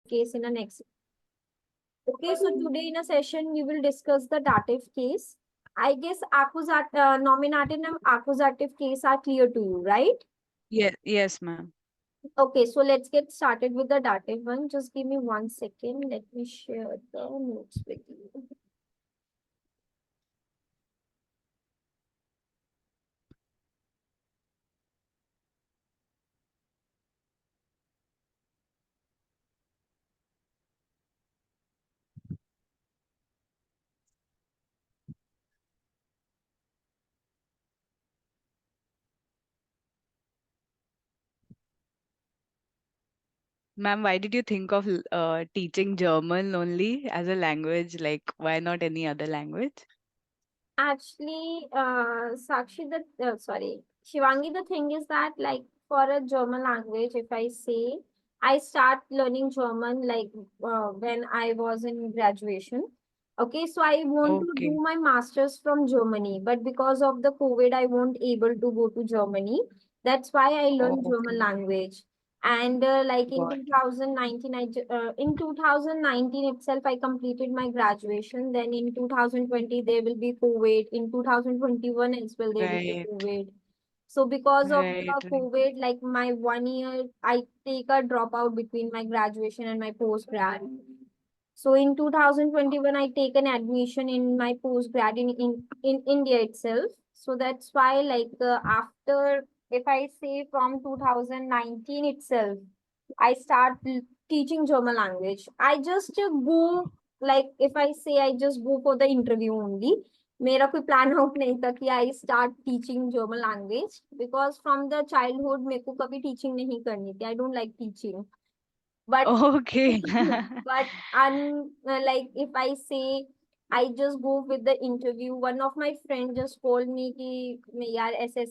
case in the next. Okay, so today in a session we will discuss the dative case. I guess nominative and accusative case are clear to you, right? Yes, ma'am. Okay, so let's get started with the dative one. Just give me 1 second. Let me share the notes with you. Ma'am, why did you think of teaching German only as a language? Like, why not any other language? Actually, Shivangi, the thing is that like for a German language, if I say I start learning German like when I was in graduation. Okay, so I want to Okay. do my master's from Germany, but because of the COVID, I won't able to go to Germany. That's why I learned German Okay. language. And like in Got it. 2019, in 2019 itself, I completed my graduation. Then in 2020, there will be COVID. In 2021 as well, there will be Right. COVID. So because of Right. the Right. COVID, like my 1 year, I take a dropout between my graduation and my post grad. So in 2021, I take an admission in my post grad in India itself. So that's why, like, after, if I say from 2019 itself, I start teaching German language. I just go, like, if I say I just go for the interview only. मेरा कोई plan out नहीं था कि I start teaching German language because from the childhood मेरे को कभी teaching नहीं करनी थी I don't like teaching but Okay. but like if I say I just go with the interview, one of my friend just told me कि मैं यार ऐसे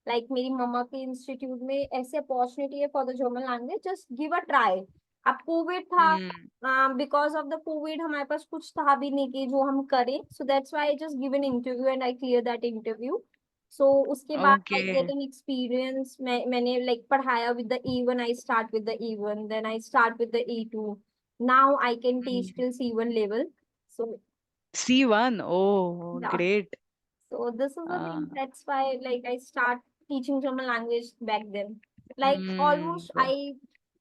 like मेरी मम्मा के इंस्टीट्यूट में ऐसे अपॉर्चुनिटी है for the German language just give a try अब कोविड Hmm. था बिकॉज ऑफ द कोविड हमारे पास कुछ था भी नहीं कि जो हम करें so that's why I just give an interview and I clear that interview so उसके बाद I get Okay. An experience मैंने लाइक पढ़ाया with the E1 I start with the E1 then I start with the E2 now I can teach Hmm. Till C1 level so C1. Oh, yeah great. so this is the Uh, thing that's why like I start teaching German language back then like hmm. almost I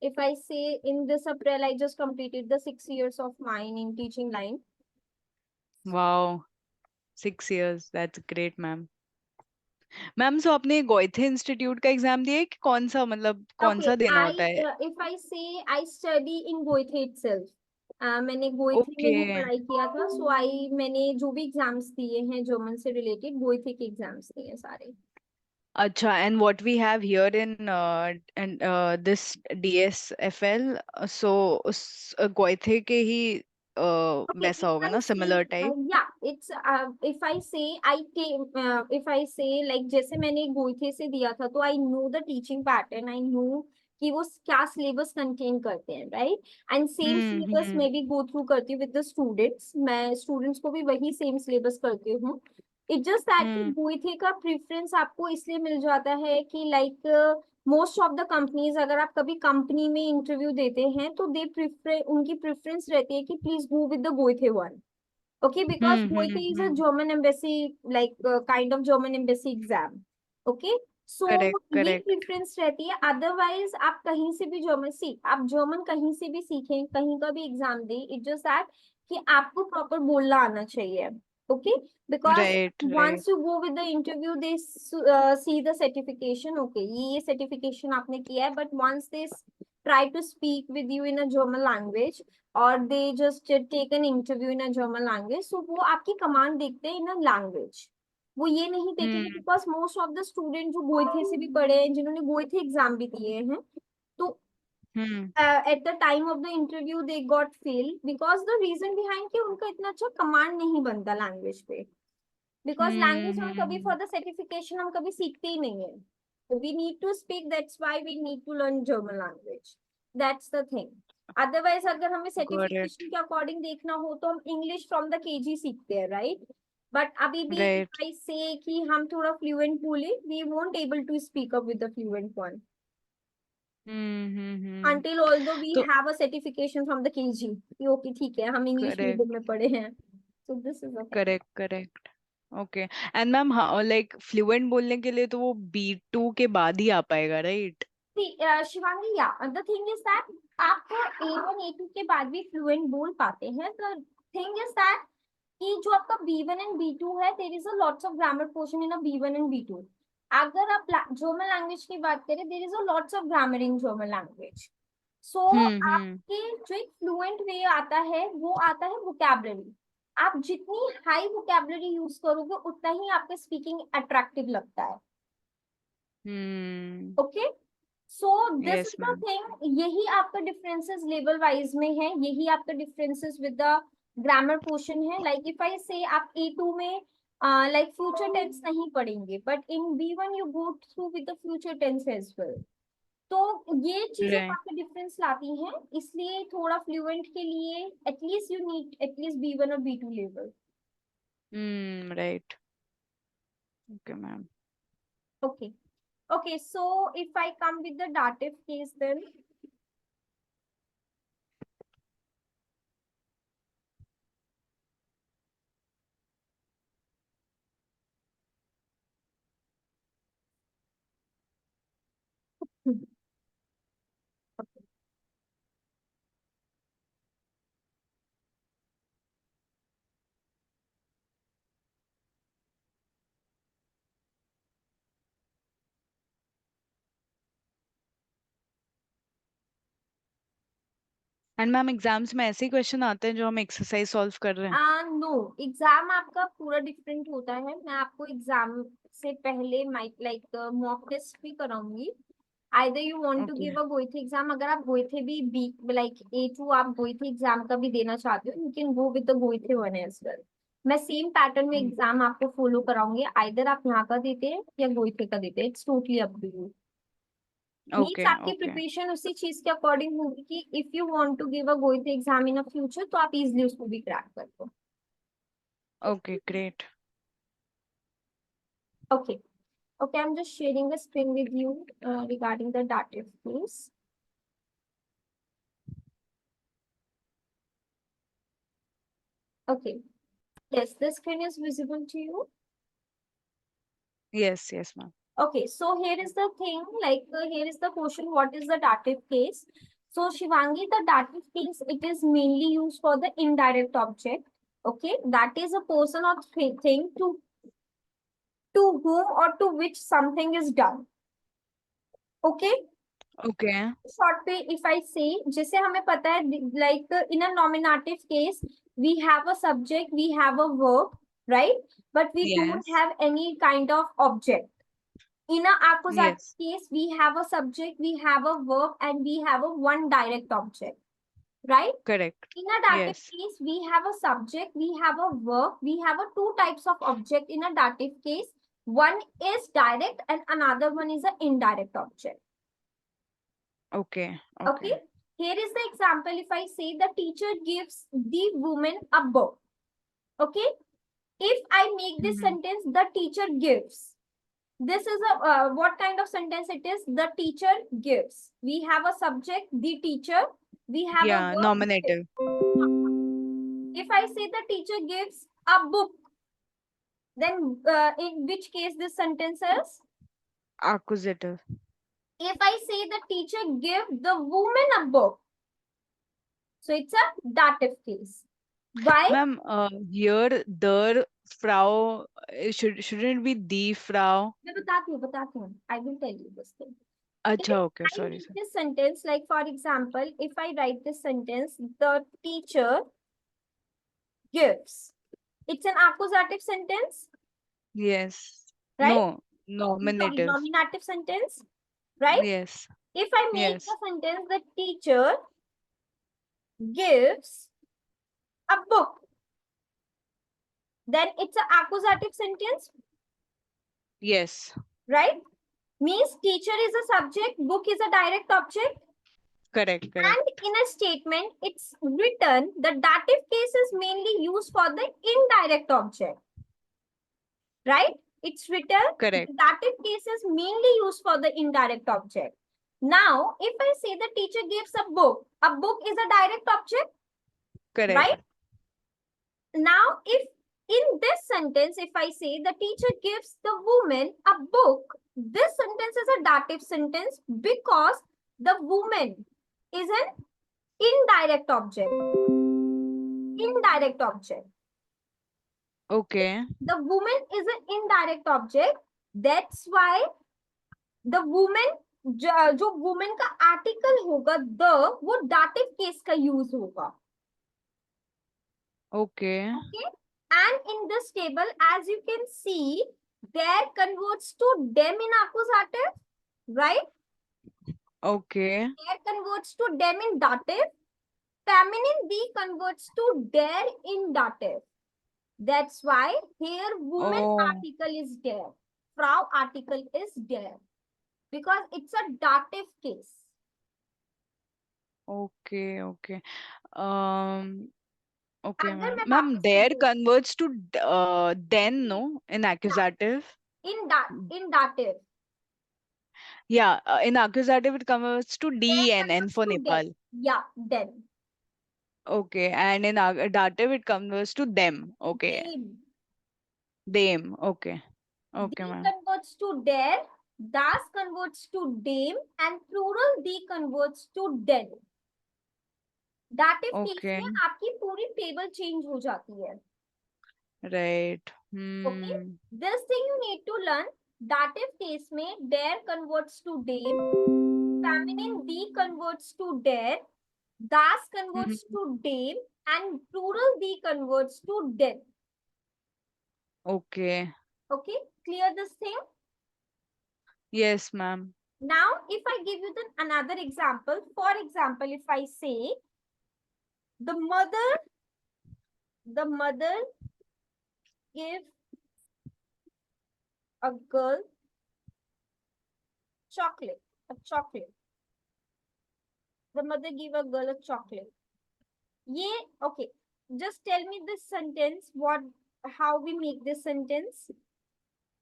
if I say in this April I just completed the 6 years of mine in teaching line. Wow. 6 years. That's great, ma'am. Ma'am so आपने गोयथे institute का exam दिया है कि कौन सा मतलब कौन Okay, सा देना I होता है? if I say I study in Goethe itself. मैंने गोइथे में ओके. ही पढ़ाई किया था सो आई मैंने जो भी एग्जाम्स दिए हैं जर्मन से रिलेटेड गोइथे के एग्जाम्स दिए हैं सारे. अच्छा, and what we have here in and this DSFL, so उस गोयथे के ही Okay, वैसा if होगा I ना, say, similar type? yeah, it's if I say I came, if I say like जैसे मैंने गोइथे से दिया था तो I know the teaching pattern, I know कि वो क्या सिलेबस कंटेन करते हैं राइट एंड सेम सिलेबस हम्म. मैं भी गो थ्रू करती हूँ विद द स्टूडेंट्स मैं स्टूडेंट्स को भी वही सेम सिलेबस करती हूँ इट जस्ट दैट कि हम्म. गोइथे का प्रेफरेंस आपको इसलिए मिल जाता है कि like most of the companies अगर आप कभी कंपनी में इंटरव्यू देते हैं तो दे प्रिफर उनकी प्रेफरेंस रहती है कि please go with the Goethe one okay because goethe is a hmm. german embassy like kind of german embassy exam okay so correct, ये करेक्ट. प्रेफरेंस रहती है अदरवाइज आप कहीं से भी जर्मन आप जर्मन कहीं से भी सीखें कहीं का भी एग्जाम दें इट जस्ट दैट कि आपको प्रॉपर बोलना आना चाहिए okay because right, right. once you go with the interview they see the certification okay ये certification आपने किया है but once they try to speak with you in a German language or they just take an interview in a German language so वो आपकी command देखते हैं इन a language वो ये नहीं देखेंगे hmm. Because most of the student जो Goethe से भी पढ़े हैं जिन्होंने गोइथे एग्जाम भी दिए हैं तो हम्म. at the time of the interview they got fail because the reason behind कि उनका इतना अच्छा कमांड नहीं बनता लैंग्वेज पे बिकॉज लैंग्वेज हम कभी फॉर हम्म. द सर्टिफिकेशन हम कभी सीखते ही नहीं है we need to speak that's why we need to learn German language that's the thing otherwise अगर हमें गॉट इट. सर्टिफिकेशन के अकॉर्डिंग देखना हो तो हम इंग्लिश फ्रॉम द केजी सीखते हैं राइट बट अभी भी राइट. आई से कि हम थोड़ा फ्लुएंट बोले we won't able to speak up with the fluent one Until although we तो have a certification from the KG कि okay ठीक है हम इंग्लिश करेक्ट मीडियम में पढ़े हैं. So this is the thing. Correct correct okay and ma'am like fluent बोलने के लिए तो वो B2 के बाद ही आ पाएगा right? See, Shivangi, yeah, the thing is that आप A1 A2 के बाद भी फ्लुएंट बोल पाते हैं. The thing is that कि जो आपका B1 and B2 है, there is a lots of grammar portion in a B1 and B2. अगर आप जर्मन लैंग्वेज की बात करें, there is a lots of grammar in German language. So आपके जो एक फ्लुएंट वे आता है वो आता है वोकैबुलरी. आप जितनी हाई वोकैबुलरी यूज करोगे उतना ही आपका स्पीकिंग अट्रैक्टिव लगता है. Okay, so this is yes the ma'am. Thing. यही आपका डिफरेंसेस लेवल वाइज में है, यही आपका differences with the grammar portion है. लाइक इफ आई से आप A2 में लाइक फ्यूचर टेंस नहीं पढ़ेंगे, but in B1 you go through with the future tense as well. तो ये चीजें राइट काफी डिफरेंस लाती हैं. इसलिए थोड़ा फ्लुएंट के लिए at least you need at least B1 और B2 level. Right okay ma'am. Okay. Okay, so if I come with the dative case then. And ma'am exams में ऐसे ही क्वेश्चन आते हैं जो हम एक्सरसाइज सॉल्व कर रहे हैं? नो, एग्जाम आपका पूरा डिफरेंट होता है. मैं आपको एग्जाम से पहले लाइक मॉक टेस्ट भी कराऊंगी. Either you want to okay give a Goethe exam. अगर आप गोइथे भी बी लाइक A2 आप गोइथे एग्जाम का भी देना चाहते हो, you can go with the Goethe one as well. मैं सेम पैटर्न में एग्जाम आपको फॉलो कराऊंगी. आइदर आप यहाँ का देते हैं या गोइथे का देते हैं. It's totally up to you. Means okay आपकी ओके प्रिपरेशन उसी चीज के अकॉर्डिंग होगी कि if you want to give a Goethe exam in a future तो आप इजीली उसको भी क्रैक कर दो. Okay great. Okay. Okay, I'm just sharing the screen with you regarding the dative case. Okay. Yes, the screen is visible to you. Yes yes ma'am. Okay, so here is the thing, like here is the question, what is the dative case? So Shivangi, the dative case, it is mainly used for the indirect object. Okay, that is a person or thing to whom or to which something is done. Okay. Okay Short पे if I say, जैसे हमें पता है like in a nominative case we have a subject, we have a verb, right? But we don't yes have any kind of object. In a accusative yes case we have a subject, we have a verb, and we have a one direct object, right? Correct In a dative yes case we have a subject, we have a verb, we have a two types of object in a dative case. One is direct and another one is an indirect object. Okay okay Okay, here is the example. If I say the teacher gives the woman a book. Okay, if I make this sentence, the teacher gives. This is a what kind of sentence it is? The teacher gives. We have a subject, the teacher. We have a या verb. Nominative. If I say the teacher gives a book, then in which case this sentence is? Accusative. If I say the teacher give the woman a book, so it's a dative case. Why? Ma'am, here der Frau shouldn't it be the Frau? मैं बताती हूँ. I will tell you this thing. अच्छा If okay I sorry make sir. this sentence, like for example, if I write this sentence, the teacher gives. It's an accusative sentence, Yes. right? No, Sorry, nominative. nominative sentence, right? Yes. If I make Yes. the sentence, the teacher gives a book, then it's an accusative sentence, Yes. right? Means teacher is a subject, book is a direct object. Correct. Correct. And in a statement, it's written, the dative case is mainly used for the indirect object, right? It's written, Correct. the dative case is mainly used for the indirect object. Now, if I say the teacher gives a book is a direct object, Correct. right? Now, if in this sentence, if I say the teacher gives the woman a book, this sentence is a dative sentence because the woman is an indirect object. Indirect object. Okay. The woman is an indirect object. That's why the woman, जो woman का article होगा the, वो dative case का use होगा. Okay. Okay. And in this table, as you can see, there converts to them in accusative, right? Okay. There converts to them in dative. Feminine D converts to there in dative. That's why here woman Oh. article is there. Frau article is there. Because it's a dative case. Okay. Okay. Okay, अगर ma'am. मैं Ma'am, वापस से there बोलूं, converts to then, no, in accusative. in dative. Yeah, in accusative it converts to There DN, N converts for to them. Nepal. Yeah, then. Okay, and in dative it converts to them. Okay, them. Okay, okay, D ma'am. converts to their, das converts to them, and plural D converts to den. Dative case Okay, में आपकी पूरी table change हो जाती है. right. Okay, this thing you need to learn. Dative case में there converts to them, feminine D converts to their, das converts to them, and plural D converts to den. Okay. Okay, clear this thing? Yes, ma'am. Now, if I give you another example, for example, if I say the mother give a girl a chocolate. The mother give a girl a chocolate. Yeah, okay. Just tell me this sentence, how we make this sentence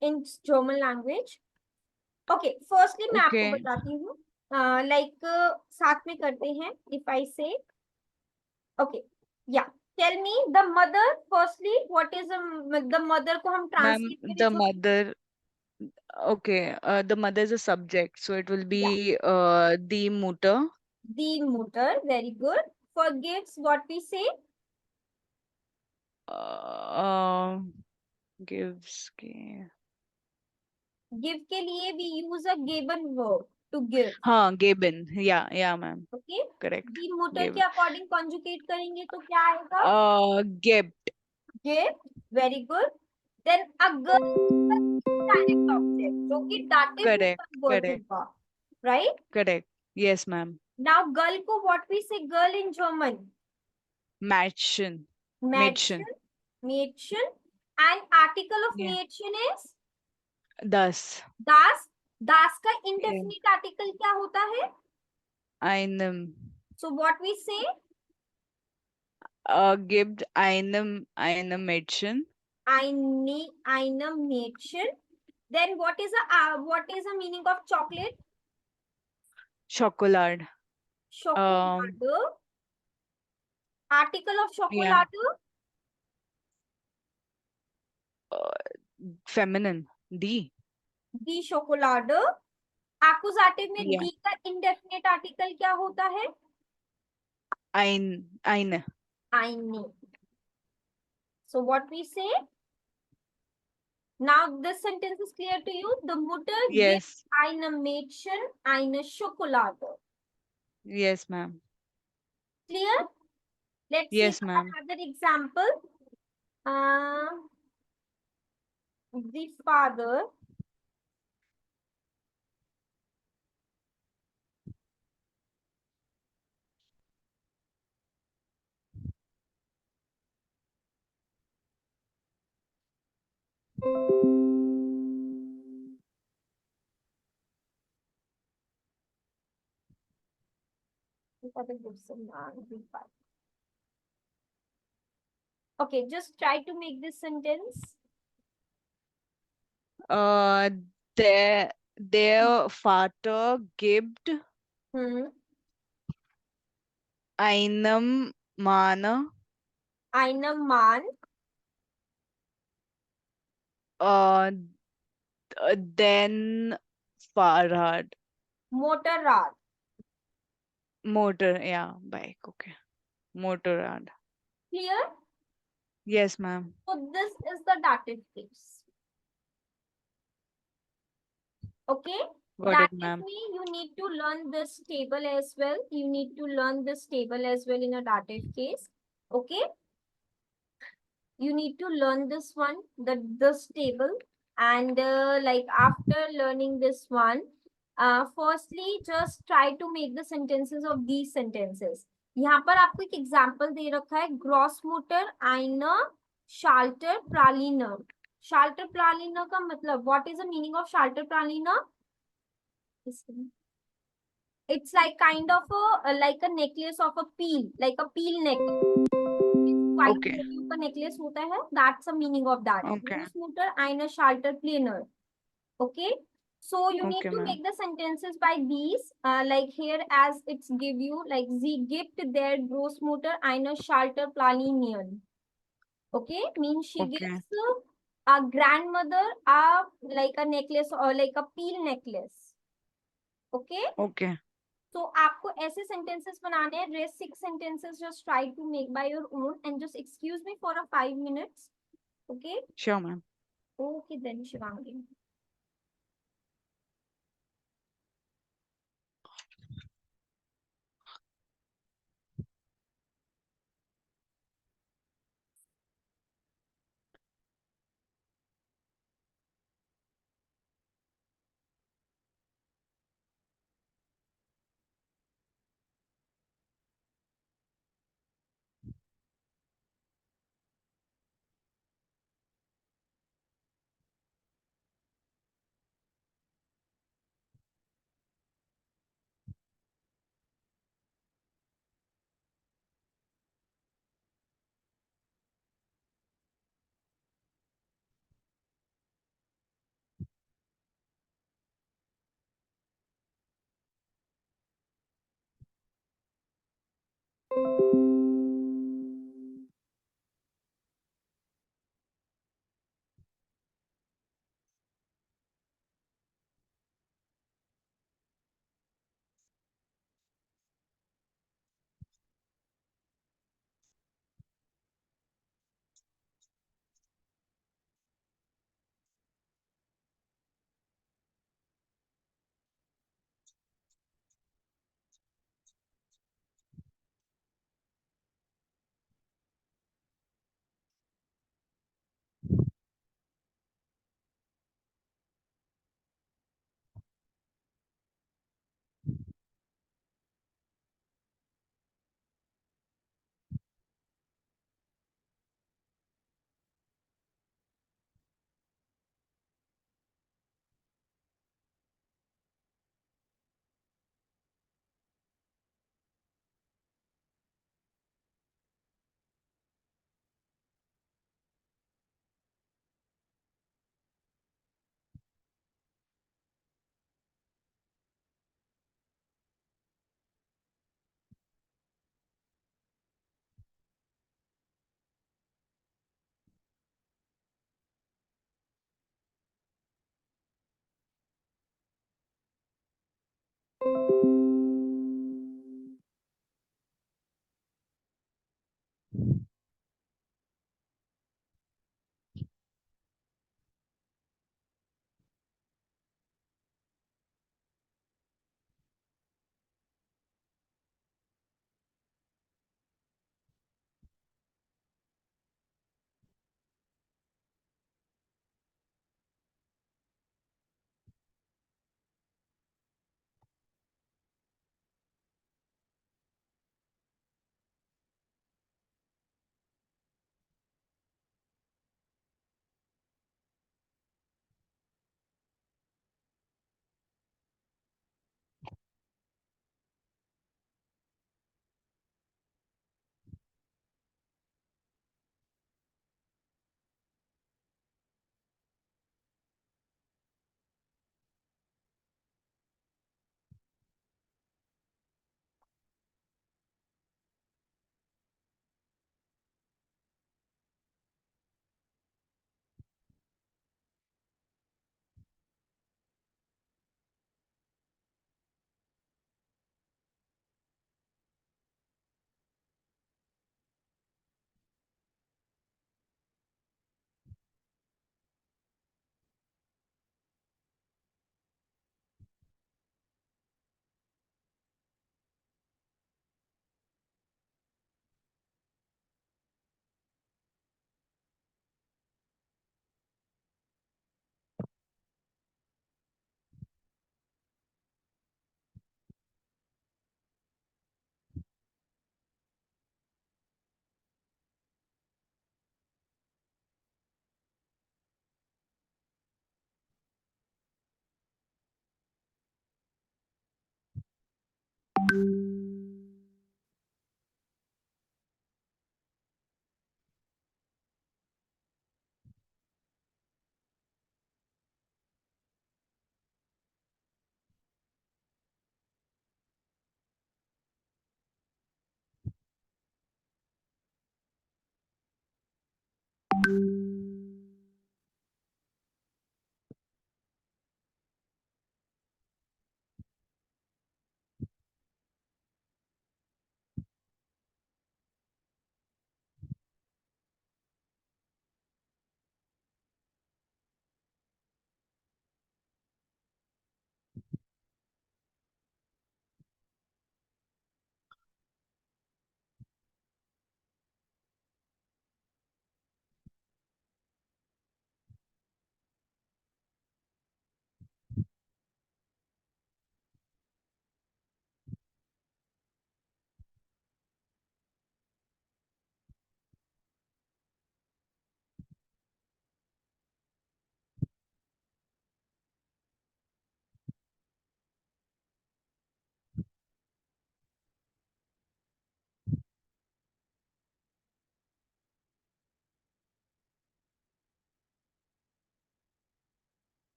in German language. Okay, firstly मैं आपको Okay. बताती हूँ. Like साथ में करते हैं. If I say, okay, yeah. Tell me the mother. Firstly, what is the mother को हम Ma'am, translate करें the तो mother. Okay, the mother is a subject, so it will yeah, be the Mutter. the mother. Very good. For gifts, what we say? Uh, gives. Okay. Give के लिए we use a given verb to give. हाँ, Gabin. Yeah, ma'am. Okay. Correct. The motor Gabin. के according conjugate करेंगे तो क्या आएगा? Gift. Give. Very good. Then a girl is a direct object जो कि dative में Correct. convert Correct. होगा. Right? Correct. Yes, ma'am. Now girl को what we say girl in German? Mädchen. Mädchen. Mädchen. And article of Yeah. Mädchen is? Das. Das. Das का indefinite article क्या होता है? Einem. So what we say? Gibt einem Mädchen. Einem Mädchen. Then what is the meaning of chocolate? Schokolade. Schokolade. Article of Yeah. chocolate? Feminine. D. The chocolade. Accusative में Yeah. D का indefinite article क्या होता है? Eine. Eine. So what we say? Now this sentence is clear to you. The Mutter gives Yes. einem Mädchen eine Schokolade. Yes, ma'am. Clear? Let's Yes, see ma'am. another example. The father gives the father. Okay, just try to make this sentence. There Der Vater gibt Hmm. einem Mann Einem Mann uh, den Fahrrad. Motorrad. Motor, yeah, bike, okay. Motorrad. Clear? Yes, ma'am. So this is the dative case. Okay, Got that it, is ma'am. me. You need to learn this table as well. You need to learn this table as well in a dative case. Okay, you need to learn this one, this table, and like after learning this one, firstly just try to make the sentences of these sentences. यहाँ पर आपको एक example दे रखा है, gross motor आइना शाल्टर प्रालिनर. शाल्टर प्रालिनर का मतलब, what is the meaning of शाल्टर प्रालिनर? It's like kind of a like a necklace of a peel, like a peel necklace. It's quite Okay, value का necklace होता है. That's the meaning of that. okay, Großmutter eine Schalter planer. Okay. So you need okay, to ma'am. make the sentences by these. Like here, as it's give you, like sie gibt der Großmutter eine Schalter planinieren. Okay, means she Okay, gives a grandmother a like a necklace or like a peel necklace. Okay. okay. तो आपको ऐसे sentences बनाने हैं. Rest 6 sentences just try to make by your own and just excuse me for a 5 minutes. Okay. Sure, ma'am. Okay then, Shivangi.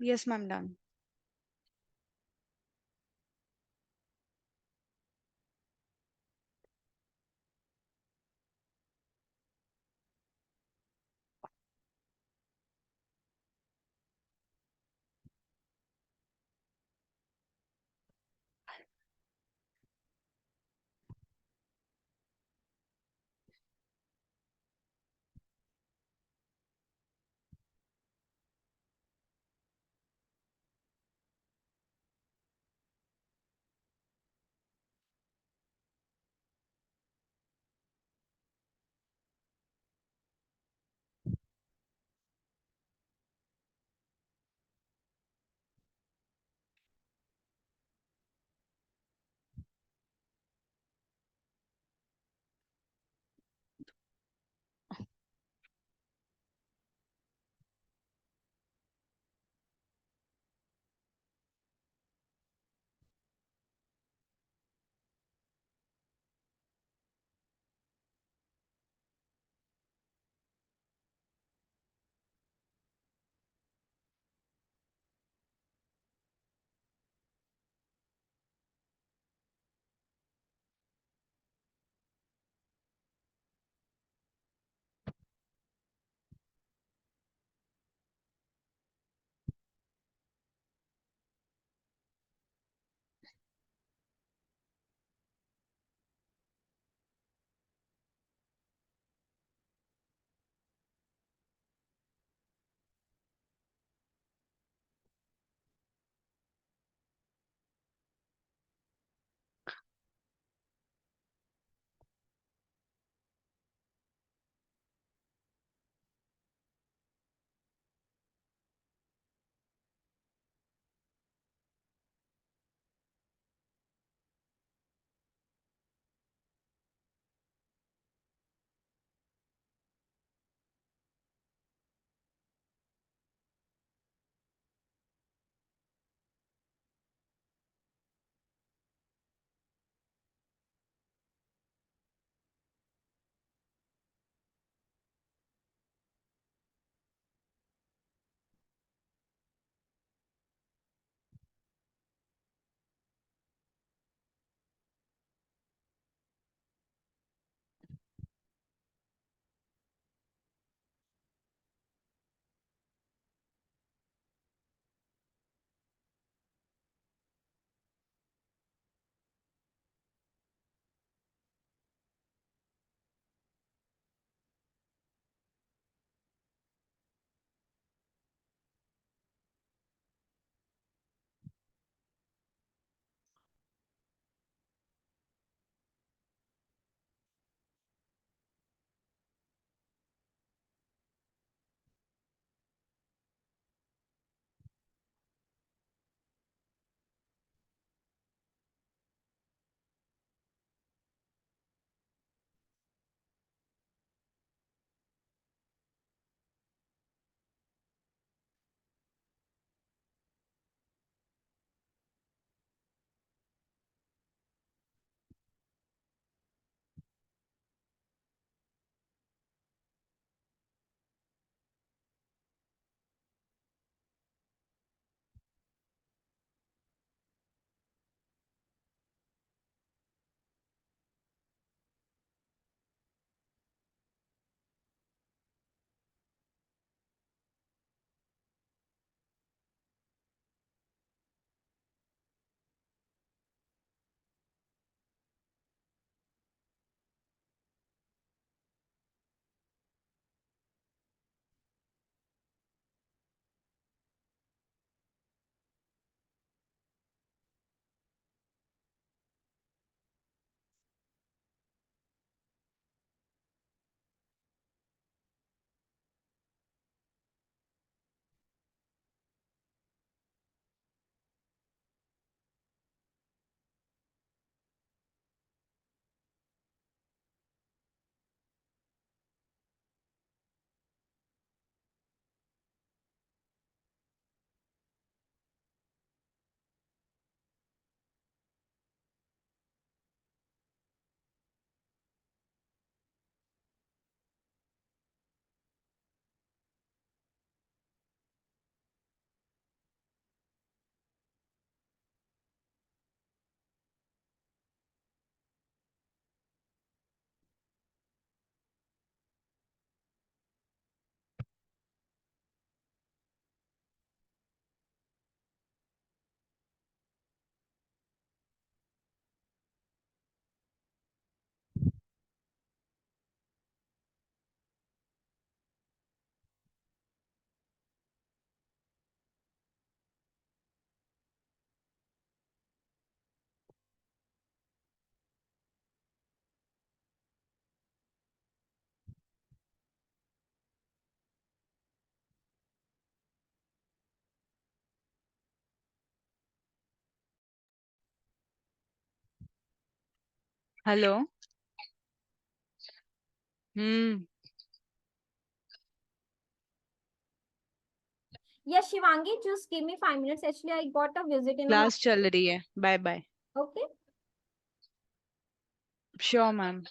Yes, ma'am, done. Hello. Hmm. Yeah, Shivangi, just give me 5 minutes. Actually, I got a visit in a. Class चल रही है, bye bye. Okay. Sure ma'am.